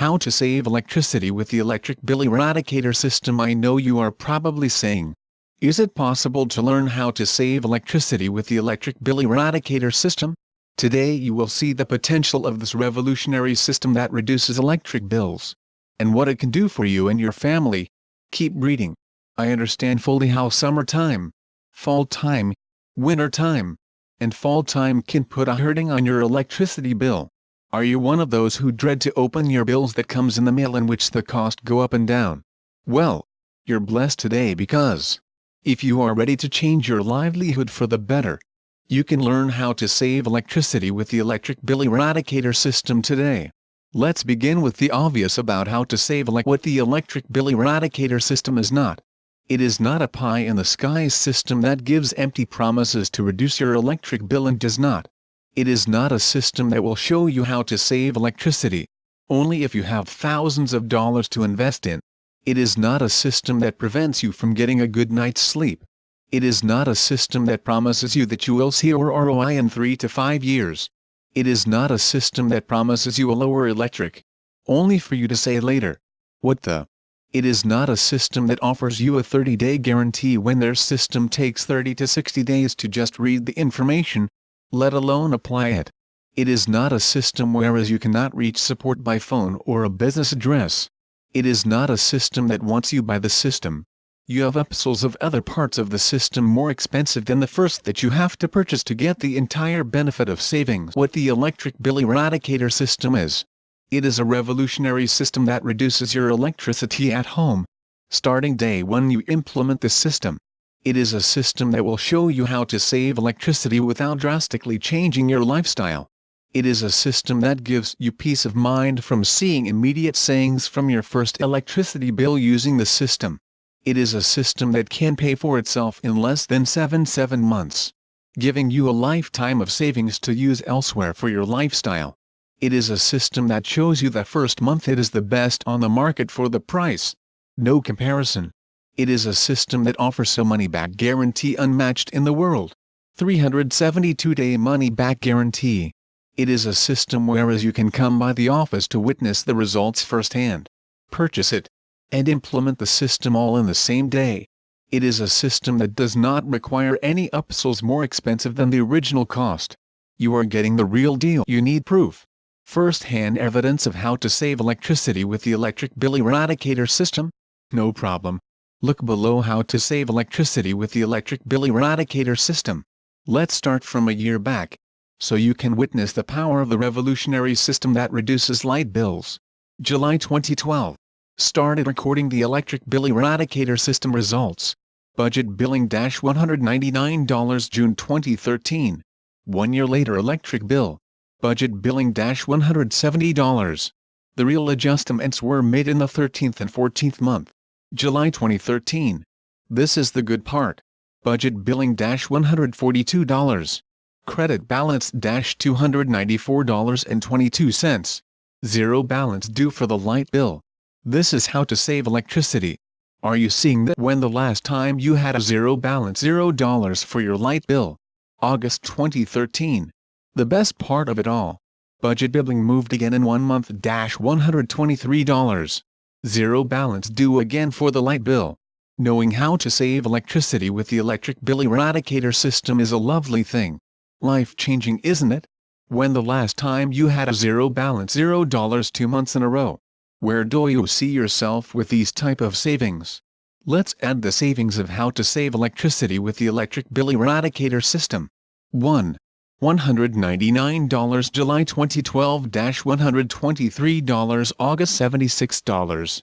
How to save electricity with the electric bill eradicator system. I know you are probably saying, is it possible to learn how to save electricity with the electric bill eradicator system? Today you will see the potential of this revolutionary system that reduces electric bills, and what it can do for you and your family. Keep reading. I understand fully how summertime, fall time, winter time, and fall time can put a hurting on your electricity bill. Are you one of those who dread to open your bills that comes in the mail in which the cost go up and down? Well, you're blessed today because if you are ready to change your livelihood for the better, you can learn how to save electricity with the electric bill eradicator system today. Let's begin with the obvious about how to save what the electric bill eradicator system is not. It is not a pie-in-the-sky system that gives empty promises to reduce your electric bill and does not. It is not a system that will show you how to save electricity, only if you have thousands of dollars to invest in. It is not a system that prevents you from getting a good night's sleep. It is not a system that promises you that you will see your ROI in 3 to 5 years. It is not a system that promises you a lower electric, only for you to say later, what the? It is not a system that offers you a 30-day guarantee when their system takes 30 to 60 days to just read the information, let alone apply it. It is not a system whereas you cannot reach support by phone or a business address. It is not a system that once you buy the system, you have upsells of other parts of the system more expensive than the first that you have to purchase to get the entire benefit of savings. What the electric bill eradicator system is. It is a revolutionary system that reduces your electricity at home, starting day one you implement the system. It is a system that will show you how to save electricity without drastically changing your lifestyle. It is a system that gives you peace of mind from seeing immediate savings from your first electricity bill using the system. It is a system that can pay for itself in less than 7 months, giving you a lifetime of savings to use elsewhere for your lifestyle. It is a system that shows you the first month it is the best on the market for the price. No comparison. It is a system that offers a money-back guarantee unmatched in the world. 372-day money-back guarantee. It is a system whereas you can come by the office to witness the results firsthand, purchase it, and implement the system all in the same day. It is a system that does not require any upsells more expensive than the original cost. You are getting the real deal. You need proof, first-hand evidence of how to save electricity with the electric bill eradicator system? No problem. Look below how to save electricity with the electric bill eradicator system. Let's start from a year back, so you can witness the power of the revolutionary system that reduces light bills. July 2012. Started recording the electric bill eradicator system results. Budget billing $199 June 2013. 1 year later electric bill. Budget billing $170. The real adjustments were made in the 13th and 14th month. July 2013. This is the good part. Budget billing $142. Credit balance $294.22. Zero balance due for the light bill. This is how to save electricity. Are you seeing that? When the last time you had a zero balance $0 for your light bill? August 2013. The best part of it all. Budget billing moved again in 1 month $123. Zero balance due again for the light bill. Knowing how to save electricity with the electric bill eradicator system is a lovely thing. Life-changing, isn't it? When the last time you had a zero balance $0 2 months in a row? Where do you see yourself with these type of savings? Let's add the savings of how to save electricity with the electric bill eradicator system. 1. $199 July 2012 $123 August $76.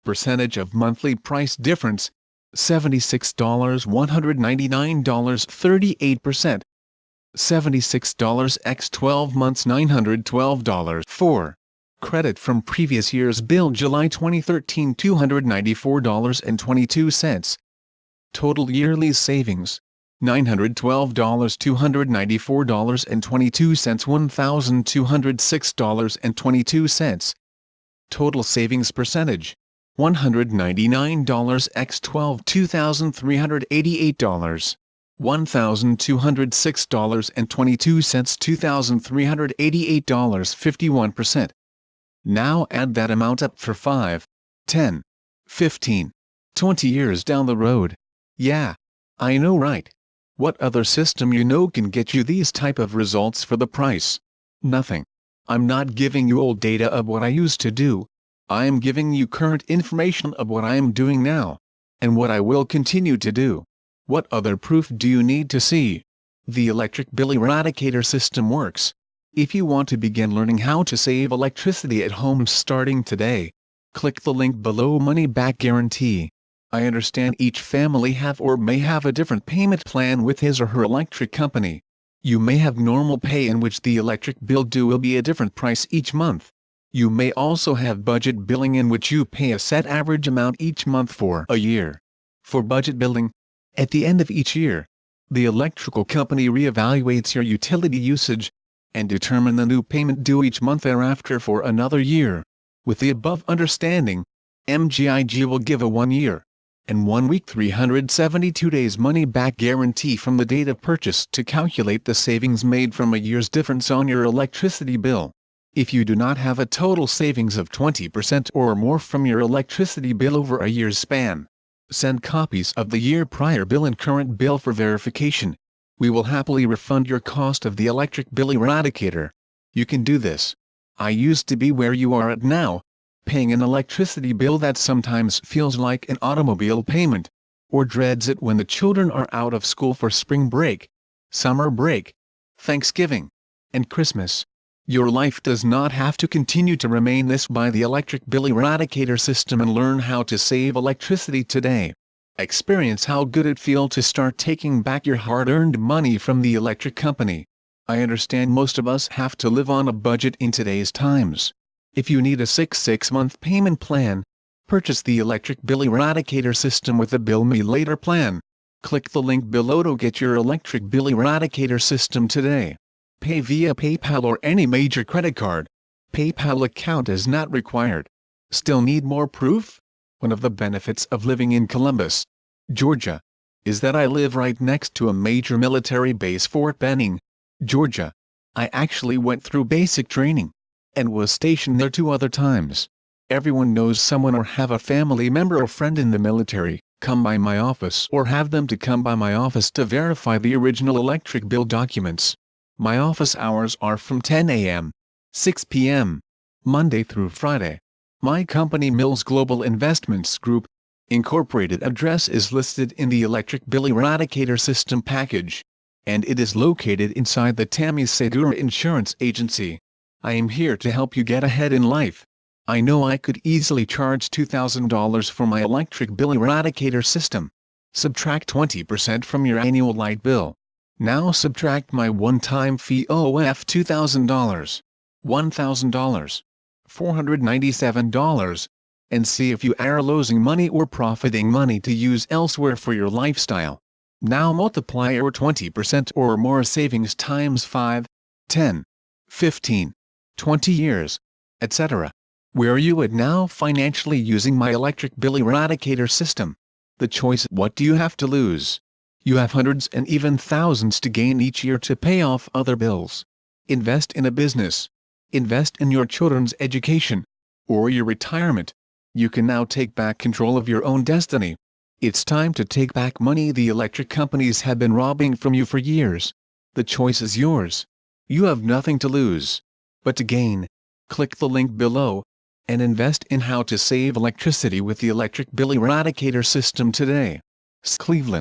Percentage of monthly price difference $76 $199 38%. $76 x 12 months $912. 4. Credit from previous year's bill July 2013 $294.22. Total yearly savings $912 $294.22 $1,206.22. Total savings percentage $199 x 12 $2,388. $1,206.22 $2,388 51%. Now add that amount up for 5, 10, 15, 20 years down the road. Yeah. I know, right? What other system you know can get you these type of results for the price? Nothing. I'm not giving you old data of what I used to do. I am giving you current information of what I am doing now. And what I will continue to do. What other proof do you need to see? The electric bill eradicator system works. If you want to begin learning how to save electricity at home starting today, click the link below. Money back guarantee. I understand each family have or may have a different payment plan with his or her electric company. You may have normal pay in which the electric bill due will be a different price each month. You may also have budget billing in which you pay a set average amount each month for a year. For budget billing, at the end of each year, the electrical company reevaluates your utility usage and determine the new payment due each month thereafter for another year. With the above understanding, MGIG will give a 1-year and 1 week 372 days money back guarantee from the date of purchase to calculate the savings made from a year's difference on your electricity bill. If you do not have a total savings of 20% or more from your electricity bill over a year's span, send copies of the year prior bill and current bill for verification. We will happily refund your cost of the electric bill eradicator. You can do this. I used to be where you are at now, paying an electricity bill that sometimes feels like an automobile payment, or dreads it when the children are out of school for spring break, summer break, Thanksgiving, and Christmas. Your life does not have to continue to remain this. Buy the electric bill eradicator system and learn how to save electricity today. Experience how good it feels to start taking back your hard-earned money from the electric company. I understand most of us have to live on a budget in today's times. If you need a 6-month payment plan, purchase the electric bill eradicator system with the Bill Me Later plan. Click the link below to get your electric bill eradicator system today. Pay via PayPal or any major credit card. PayPal account is not required. Still need more proof? One of the benefits of living in Columbus, Georgia, is that I live right next to a major military base, Fort Benning, Georgia. I actually went through basic training and was stationed there 2 other times. Everyone knows someone or have a family member or friend in the military. Come by my office or have them to come by my office to verify the original electric bill documents. My office hours are from 10 a.m. 6 p.m. Monday through Friday. My company Mills Global Investments Group, Incorporated address is listed in the electric bill eradicator system package, and it is located inside the Tammy Segura Insurance Agency. I am here to help you get ahead in life. I know I could easily charge $2,000 for my electric bill eradicator system. Subtract 20% from your annual light bill. Now subtract my one-time fee of $2,000, $1,000, $497, and see if you are losing money or profiting money to use elsewhere for your lifestyle. Now multiply your 20% or more savings times 5, 10, 15, 20 years, etc. Where are you at now financially using my electric bill eradicator system? The choice: what do you have to lose? You have hundreds and even thousands to gain each year to pay off other bills. Invest in a business. Invest in your children's education or your retirement. You can now take back control of your own destiny. It's time to take back money the electric companies have been robbing from you for years. The choice is yours. You have nothing to lose, but to gain. Click the link below and invest in how to save electricity with the electric bill eradicator system today. Cleveland.